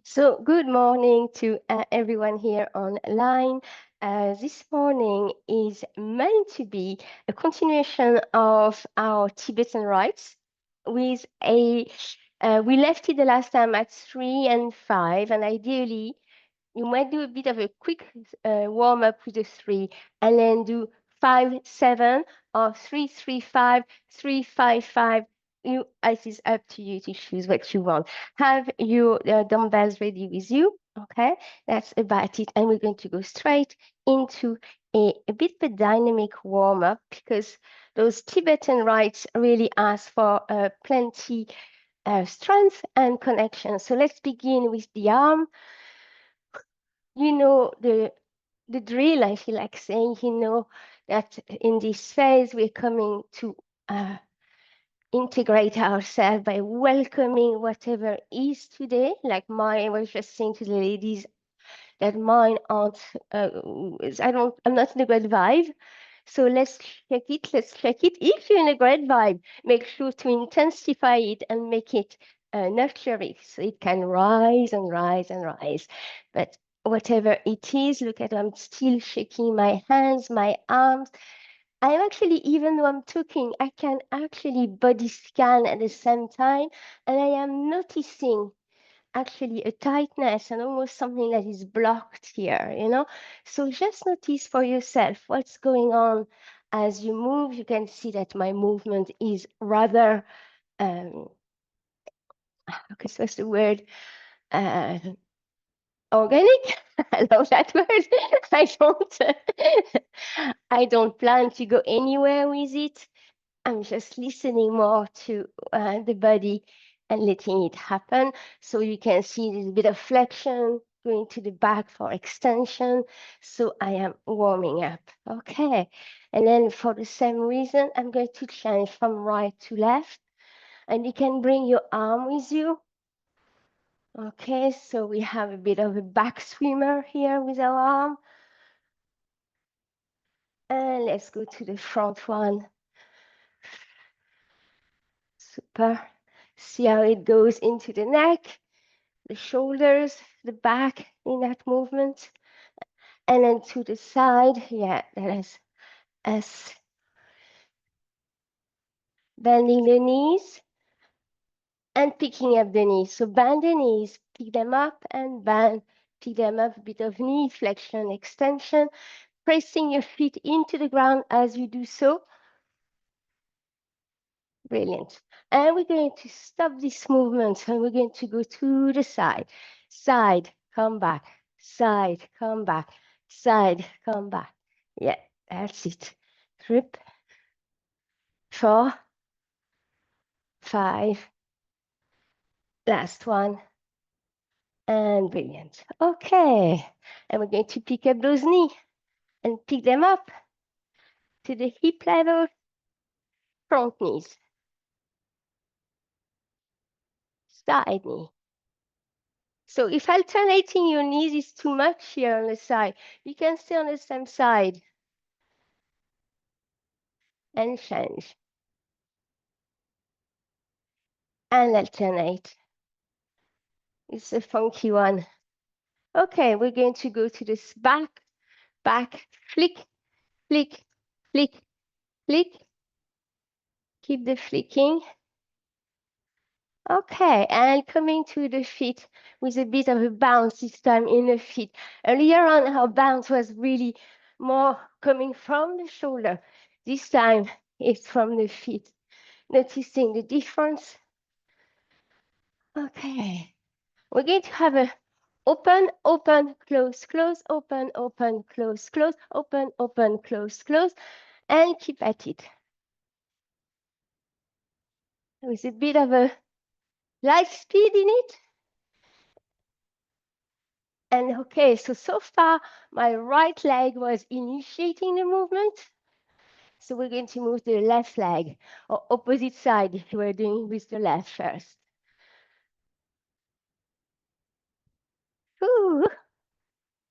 So, good morning to everyone here online. This morning is meant to be a continuation of our Tibetan rites with we left it the last time at 3 and 5, and ideally, you might do a bit of a quick warm up with the 3 and then do 5, 7 or 3, 3, 5, 3, 5, 5. It is up to you to choose what you want. Have your dumbbells ready with you. Okay, that's about it. And we're going to go straight into a bit of a dynamic warm up because those Tibetan rites really ask for plenty strength and connection. So let's begin with the arm. You know the drill. I feel like saying, that in this phase we're coming to integrate ourselves by welcoming whatever is today. Like I was just saying to the ladies that mine aren't. I'm not in a great vibe. So let's check it. Let's check it. If you're in a great vibe, make sure to intensify it and make it nurturing so it can rise and rise and rise. But whatever it is, look at I'm still shaking my hands, my arms. I'm actually, even though I'm talking, I can actually body scan at the same time, and I am noticing actually a tightness and almost something that is blocked here. So just notice for yourself what's going on as you move. You can see that my movement is rather, what's the word? Uh, Organic. I love that word. I don't, I don't plan to go anywhere with it. I'm just listening more to the body and letting it happen. So you can see there's a bit of flexion going to the back for extension. So I am warming up. Okay. And then for the same reason, I'm going to change from right to left. And you can bring your arm with you. Okay, so we have a bit of a back swimmer here with our arm. And let's go to the front one. Super. See how it goes into the neck, the shoulders, the back in that movement. And then to the side, yeah, that is us bending the knees and picking up the knees. So bend the knees, pick them up and bend, pick them up, a bit of knee flexion, extension, pressing your feet into the ground as you do so. Brilliant. And we're going to stop this movement and we're going to go to the side. Side, come back. Side, come back. Side, come back. Yeah, that's it. 3, 4, 5. Last one. And brilliant. Okay. And we're going to pick up those knees and pick them up to the hip level, front knees. Side knee. So if alternating your knees is too much here on the side, you can stay on the same side and change and alternate. It's a funky one. Okay, we're going to go to this back, flick, flick, flick, flick. Keep the flicking. Okay, and coming to the feet with a bit of a bounce this time in the feet. Earlier on, our bounce was really more coming from the shoulder. This time, it's from the feet. Noticing the difference. Okay, we're going to have a open, open, close, close, open, open, close, close, open, open, close, close, and keep at it. With a bit of a light speed in it. And okay, so far, my right leg was initiating the movement. So we're going to move the left leg, or opposite side if we're doing with the left first. Ooh,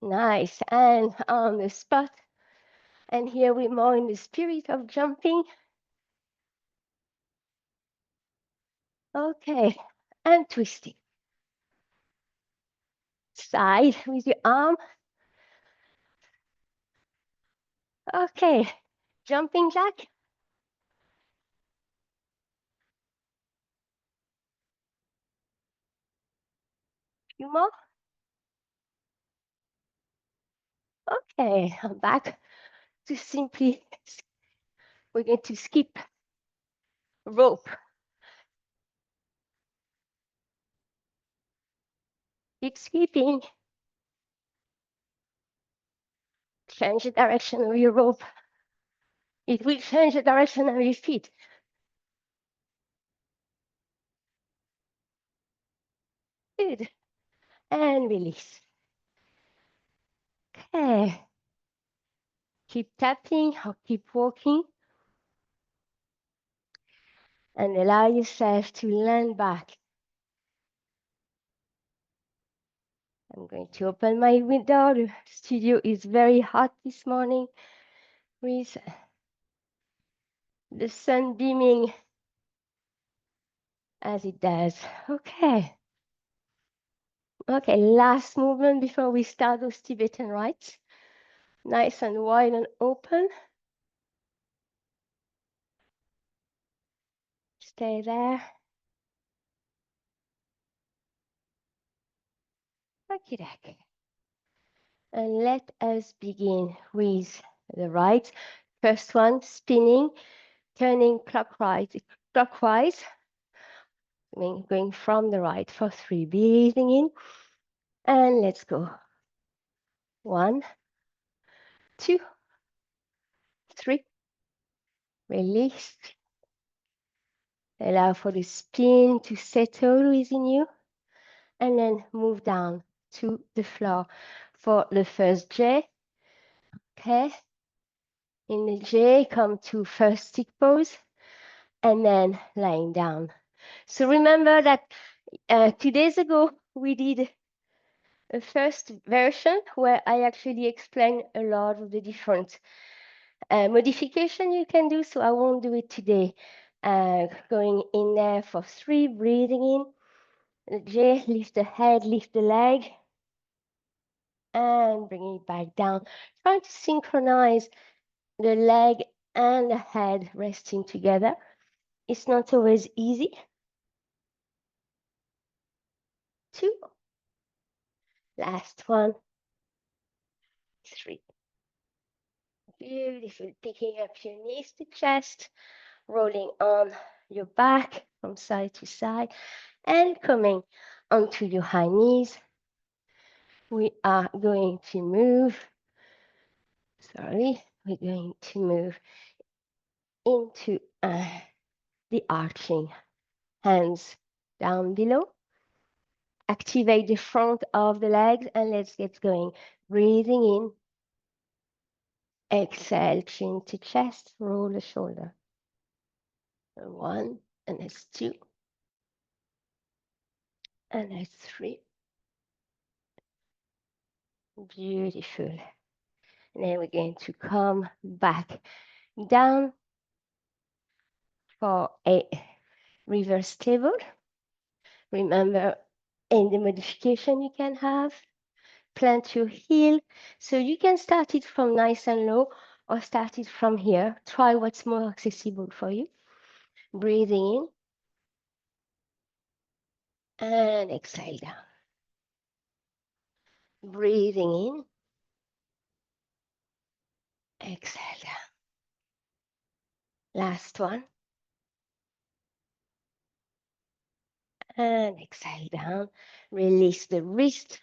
nice, and on the spot. And here we're more in the spirit of jumping. Okay, and twisting. side with your arm. Okay, jumping jack. Few more. Okay, I'm back to simply, we're going to skip rope. Keep skipping. Change the direction of your rope. It will change the direction of your feet. Good. And release. Okay. Keep tapping or keep walking. And allow yourself to land back. I'm going to open my window. The studio is very hot this morning with the sun beaming as it does. Okay. Okay, last movement before we start those Tibetan rites. Nice and wide and open. Stay there. Okay. And let us begin with the rites. First one, spinning, turning clockwise, going from the right for 3. Breathing in, and let's go. 1, 2, 3. Release. Allow for the spin to settle within you, and then move down to the floor for the first J. Okay. In the J, come to first stick pose, and then lying down. So remember that 2 days ago, we did a first version where I actually explained a lot of the different modification you can do. So I won't do it today. Going in there for 3, breathing in. The J, lift the head, lift the leg, and bring it back down. Trying to synchronize the leg and the head resting together. It's not always easy. 2. Last one. 3. Beautiful. Picking up your knees to chest, rolling on your back from side to side, and coming onto your high knees. We are going to move. We're going to move into the arching. Hands down below. Activate the front of the legs, and let's get going. Breathing in. Exhale, chin to chest, roll the shoulder. 1, and that's 2, and that's 3. Beautiful. And then we're going to come back down for a reverse table. Remember, in the modification you can have, plant your heel. So you can start it from nice and low or start it from here. Try what's more accessible for you. Breathing in and exhale down. Breathing in, exhale down. Last one. And exhale down. Release the wrist.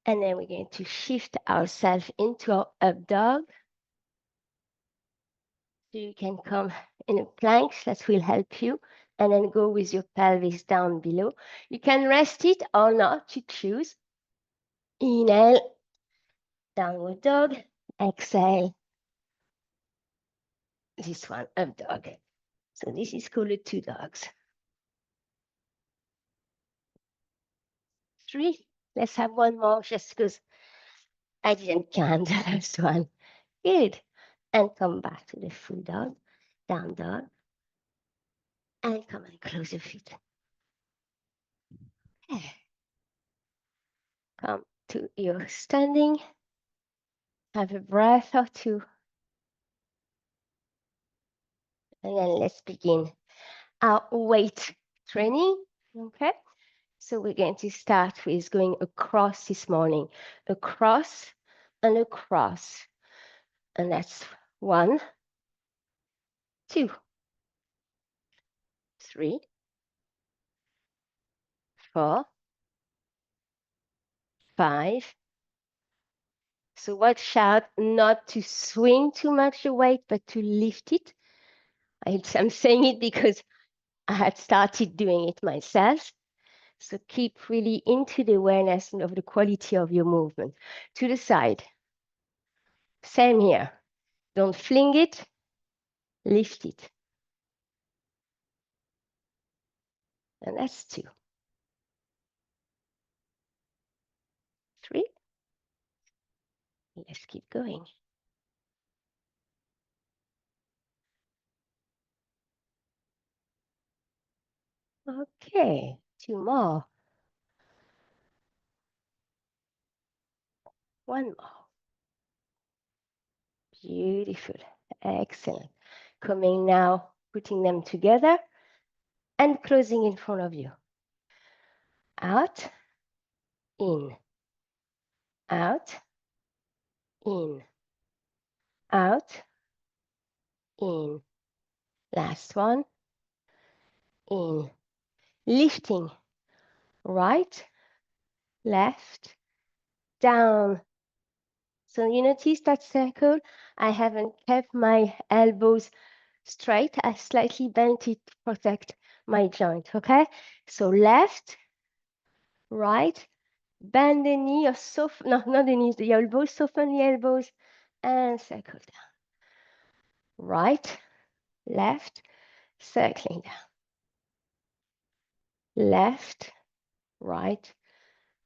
And then we're going to shift ourselves into our up dog. So you can come in a plank, that will help you. And then go with your pelvis down below. You can rest it or not, you choose. Inhale, downward dog. Exhale, this one, up dog. So this is called the 2 dogs. 3. Let's have one more just because I didn't count the last one. Good. And come back to the full dog, down dog. And come and close your feet. Okay. Come to your standing. Have a breath or two. And then let's begin our weight training. Okay. So we're going to start with going across this morning. Across and across. And that's 1, 2, 3, 4, 5. So watch out not to swing too much the weight, but to lift it. I'm saying it because I had started doing it myself. So keep really into the awareness of the quality of your movement. To the side. Same here. Don't fling it, lift it. And that's 2, 3. Let's keep going. Okay, 2 more. 1 more. Beautiful. Excellent. Coming now, putting them together and closing in front of you. Out, in, out, in, out, in. Last one, in. Lifting, right, left, down. So you notice that circle? I haven't kept my elbows straight. I slightly bent it to protect my joint, okay? So left, right, bend the knee or soften, no, not the knees, the elbows, soften the elbows and circle down. Right, left, circling down. Left, right,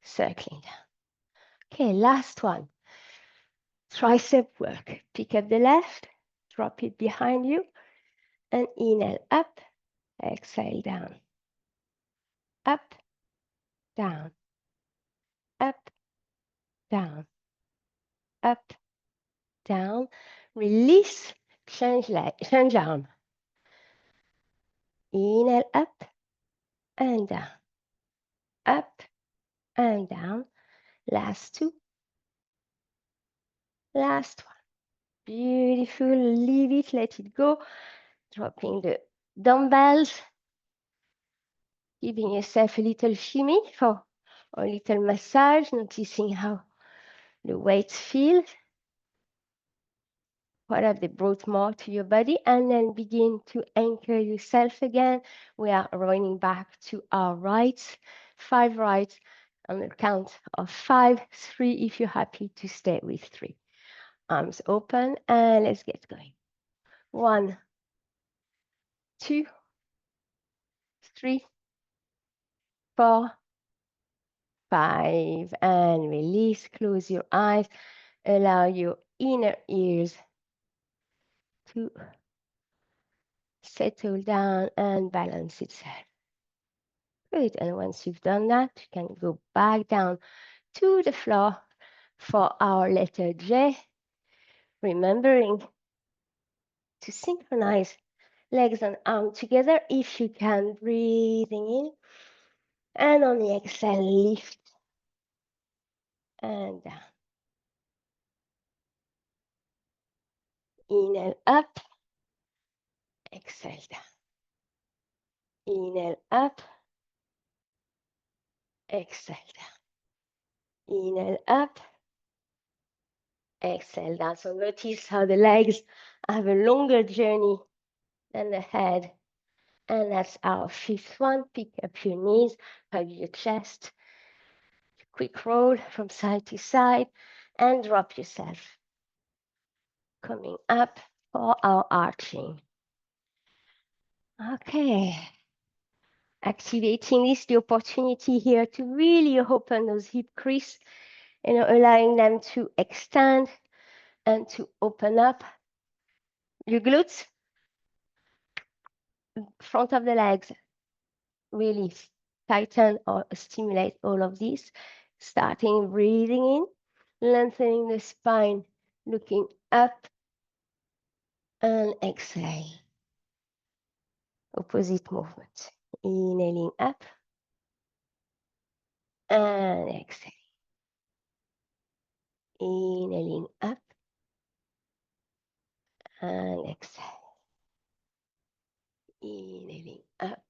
circling down. Okay, last one. Tricep work. Pick up the left, drop it behind you, and inhale up, exhale down. Up, down, up, down, up, down. Release, change leg, change arm. Inhale up and down, up and down. Last 2, last one. Beautiful. Leave it, let it go. Dropping the dumbbells. Giving yourself a little shimmy for a little massage, noticing how the weights feel. What have they brought more to your body? And then begin to anchor yourself again. We are running back to our rites, 5 rites on the count of 5, 3 if you're happy to stay with 3. Arms open and let's get going. 1, 2, 3, 4, 5, and release. Close your eyes. Allow your inner ears to settle down and balance itself. Good. And once you've done that, you can go back down to the floor for our letter J, remembering to synchronize legs and arms together if you can, breathing in. And on the exhale, lift and down. Inhale up, exhale down. Inhale up, exhale down. Inhale up, exhale down. So notice how the legs have a longer journey than the head. And that's our 5th one. Pick up your knees, hug your chest. Quick roll from side to side and drop yourself. Coming up for our arching. Okay. Activating the opportunity here to really open those hip creases, allowing them to extend and to open up your glutes, front of the legs, really tighten or stimulate all of these. Starting breathing in, lengthening the spine, looking up, and exhale. Opposite movement. Inhaling up and exhale. Inhaling up and exhale. Inhaling up.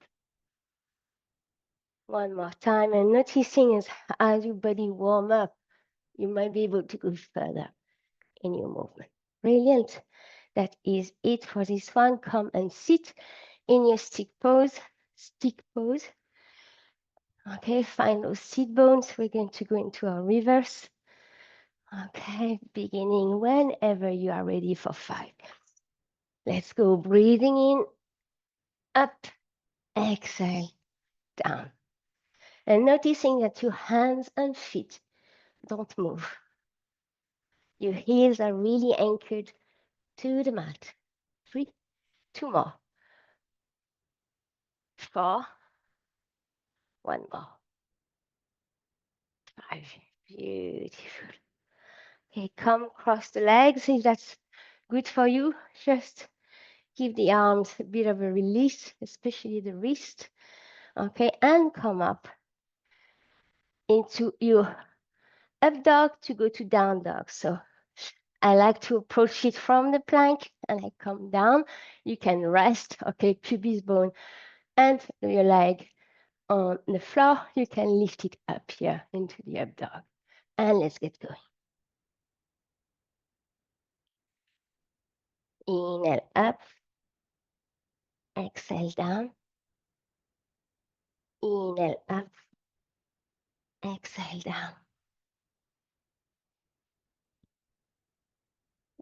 One more time, and noticing as your body warm up, you might be able to go further in your movement. Brilliant. That is it for this one. Come and sit in your stick pose. Stick pose. Okay, find those sit bones. We're going to go into our reverse. Okay, beginning whenever you are ready for 5. Let's go. Breathing in, up, exhale, down. And noticing that your hands and feet don't move. Your heels are really anchored to the mat. 3, 2 more. 4, 1 more. 5, beautiful. Okay, come cross the legs if that's good for you. Just give the arms a bit of a release, especially the wrist. Okay, and come up into your up dog to go to down dog. So I like to approach it from the plank and I come down. You can rest, okay, pubis bone and your leg on the floor. You can lift it up here into the up dog. And let's get going. Inhale up, exhale down. Inhale up, exhale down.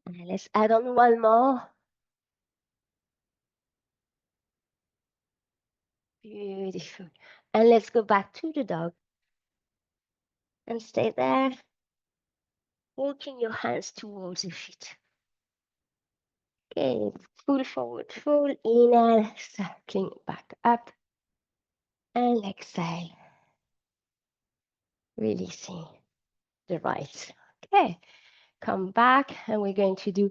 And let's add on one more. Beautiful. And let's go back to the dog. And stay there, walking your hands towards the feet. Okay, full forward fold, inhale, circling back up, and exhale, releasing the right. Okay, come back, and we're going to do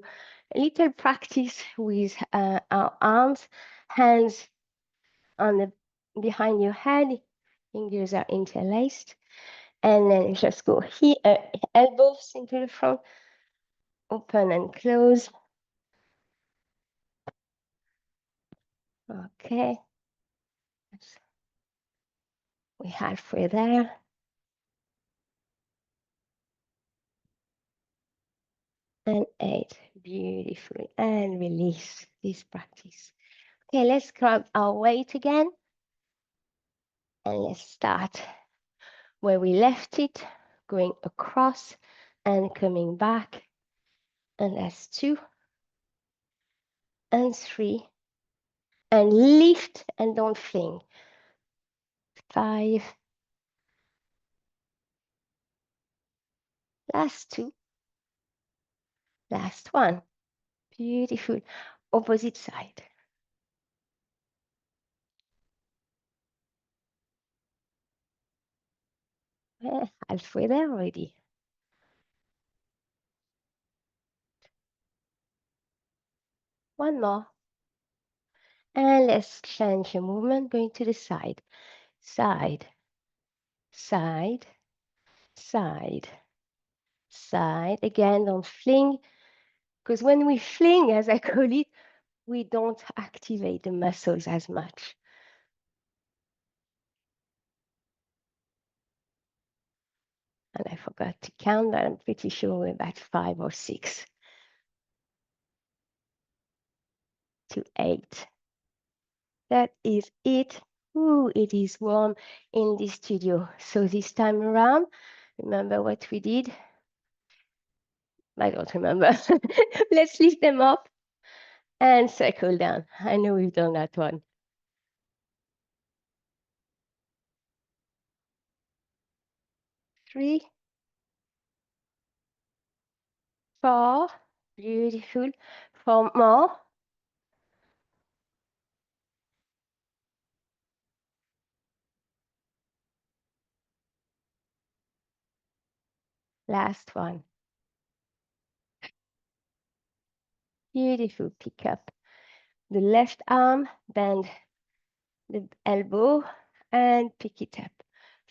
a little practice with our arms, hands on the behind your head, fingers are interlaced, and then just go here, elbows into the front, open and close. Okay, we're halfway there. And 8, beautiful, and release this practice. Okay, let's grab our weight again, and let's start where we left it, going across and coming back, and that's 2 and 3, and lift and don't fling. 5, last 2, last 1, beautiful, opposite side. Well, halfway there already. One more. And let's change the movement, going to the side. Side, side, side, side. Again, don't fling, because when we fling, as I call it, we don't activate the muscles as much. And I forgot to count, but I'm pretty sure we're about 5 or 6 to 8. That is it. Ooh, it is warm in the studio. So this time around, remember what we did? I don't remember. Let's lift them up and circle down. I know we've done that one. 3, 4, beautiful. 4 more. Last one. Beautiful. Pick up the left arm, bend the elbow, and pick it up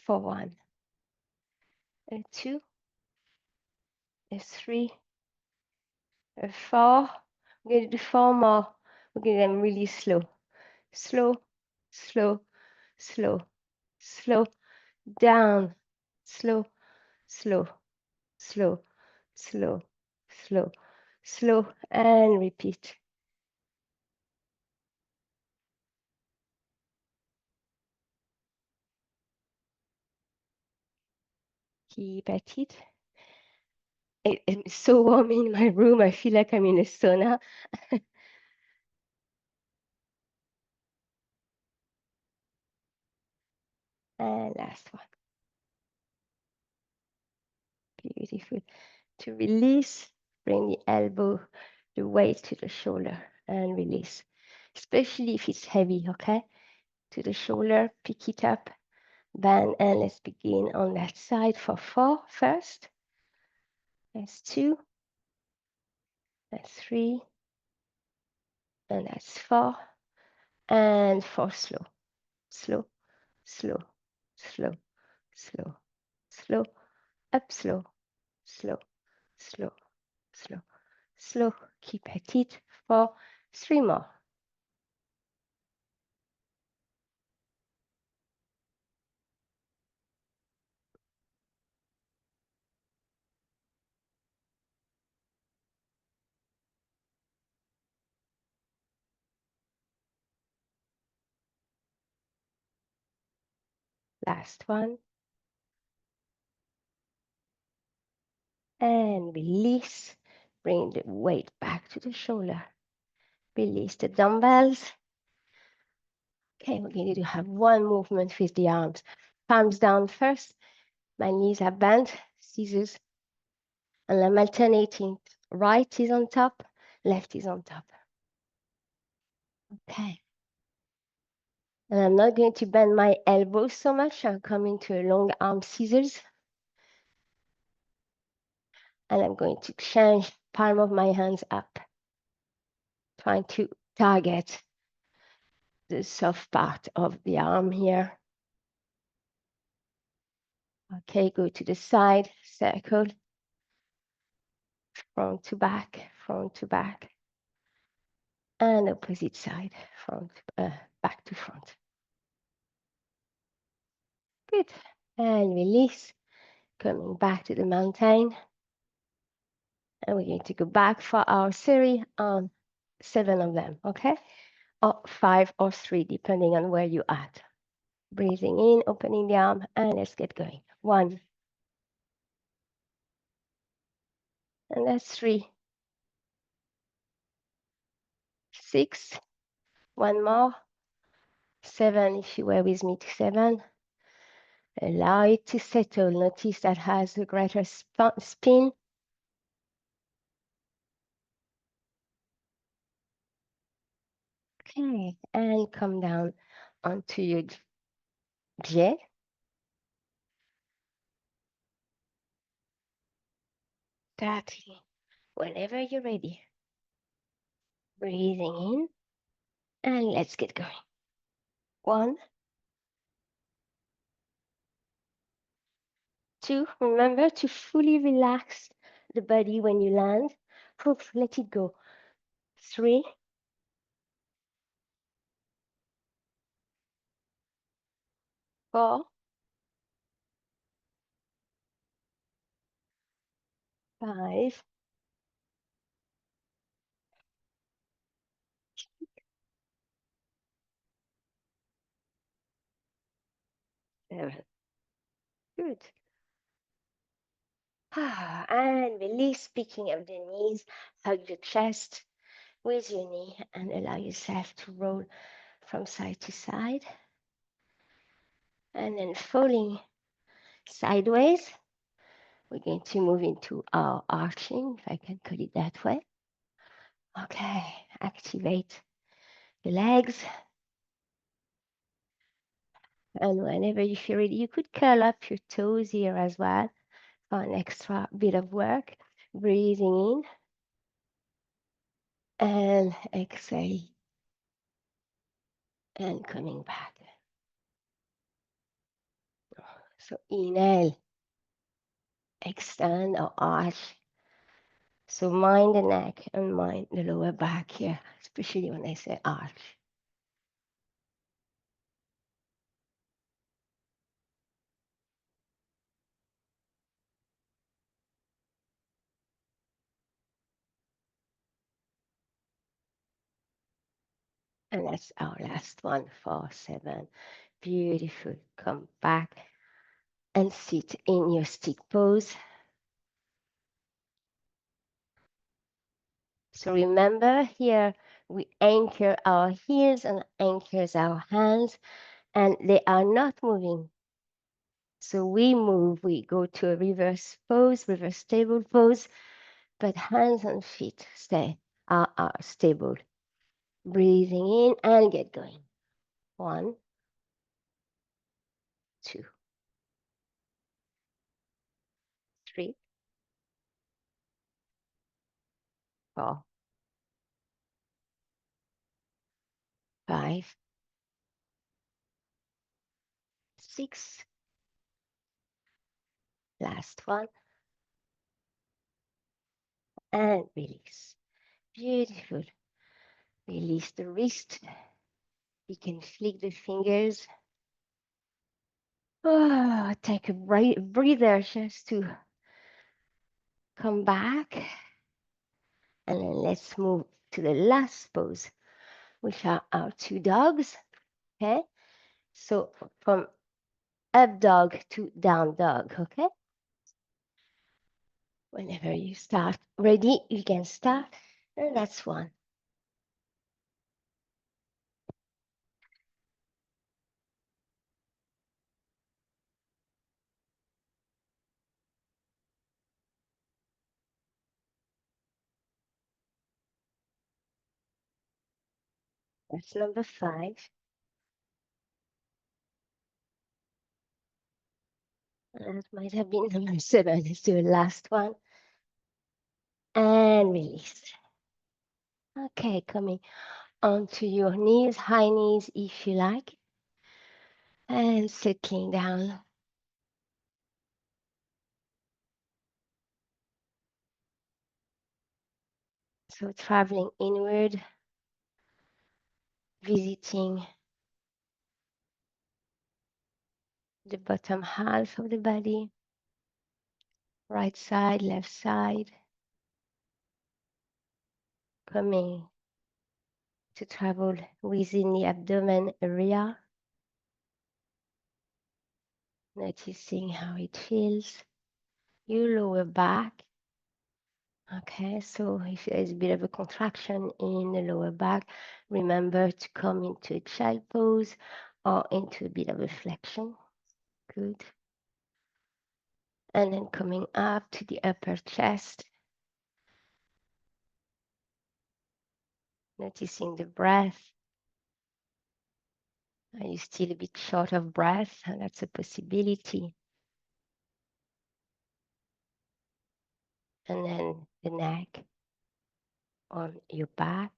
for 1, a 2, a 3, a 4. We're going to do 4 more. We're going to do them really slow. Slow, slow, slow, slow, down, slow, slow, slow, slow, slow, slow, and repeat. Keep at it. It's so warm in my room. I feel like I'm in a sauna. And last one. Beautiful. To release, bring the elbow, the weight to the shoulder and release. Especially if it's heavy, okay? To the shoulder, pick it up, bend, and let's begin on that side for 4 first. That's 2, that's 3, and that's 4. And 4 slow, slow, slow, slow, slow, slow, up slow, slow, slow, slow, slow. Keep at it for 3 more. Last one. And release. Bring the weight back to the shoulder. Release the dumbbells. Okay, we're going to have one movement with the arms. Palms down first. My knees are bent, scissors. And I'm alternating. Right is on top, left is on top. Okay. And I'm not going to bend my elbows so much. I'm coming to a long arm scissors. And I'm going to change palm of my hands up, trying to target the soft part of the arm here. Okay, go to the side, circle, front to back, and opposite side, back to front. Good. And release, coming back to the mountain. And we're going to go back for our series on 7 of them, okay? Or 5 or 3, depending on where you're at. Breathing in, opening the arm, and let's get going. 1. And that's 3. 6. 1 more. 7, if you were with me to 7. Allow it to settle. Notice that has a greater spin. Okay, and come down onto your J. Starting whenever you're ready. Breathing in, and let's get going. 1, 2. Remember to fully relax the body when you land. Let it go. 3, 4, 5, 7. Good. And release, picking up the knees, hug the chest with your knee and allow yourself to roll from side to side. And then falling sideways, we're going to move into our arching, if I can call it that way. Okay, activate the legs. And whenever you feel ready, you could curl up your toes here as well for an extra bit of work. Breathing in and exhale and coming back. So inhale, extend or arch. So mind the neck and mind the lower back here, especially when I say arch. And that's our last one, 4, 7. Beautiful. Come back and sit in your stick pose. So remember here, we anchor our heels and anchors our hands, and they are not moving. So we move, we go to a reverse pose, reverse table pose, but hands and feet are stable. Breathing in and get going. 1, 2, 3, 4, 5, 6. Last one. And release. Beautiful. Release the wrist. You can flick the fingers. Oh, take a breather just to come back. And then let's move to the last pose, which are our 2 dogs. Okay. So from up dog to down dog. Okay. Whenever you start ready, you can start. And that's 1. That's number 5. That might have been number 7. Let's do the last one. And release. Okay, coming onto your knees, high knees if you like. And settling down. So traveling inward, visiting the bottom half of the body, right side, left side, coming to travel within the abdomen area, noticing how it feels. Your lower back. Okay, so if there's a bit of a contraction in the lower back, remember to come into a child pose or into a bit of a flexion. Good. And then coming up to the upper chest, noticing the breath. Are you still a bit short of breath? And that's a possibility. And then the neck on your back.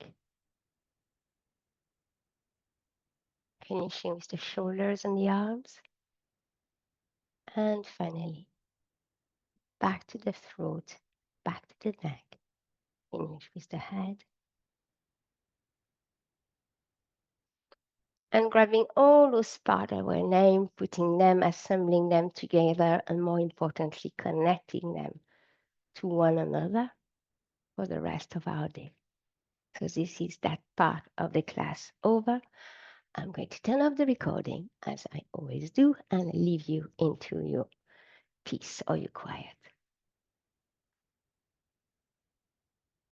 Finishing with the shoulders and the arms. And finally, back to the throat, back to the neck. Finish with the head. And grabbing all those parts that were named, putting them, assembling them together, and more importantly, connecting them to one another for the rest of our day. So this is that part of the class over. I'm going to turn off the recording, as I always do, and leave you into your peace or your quiet.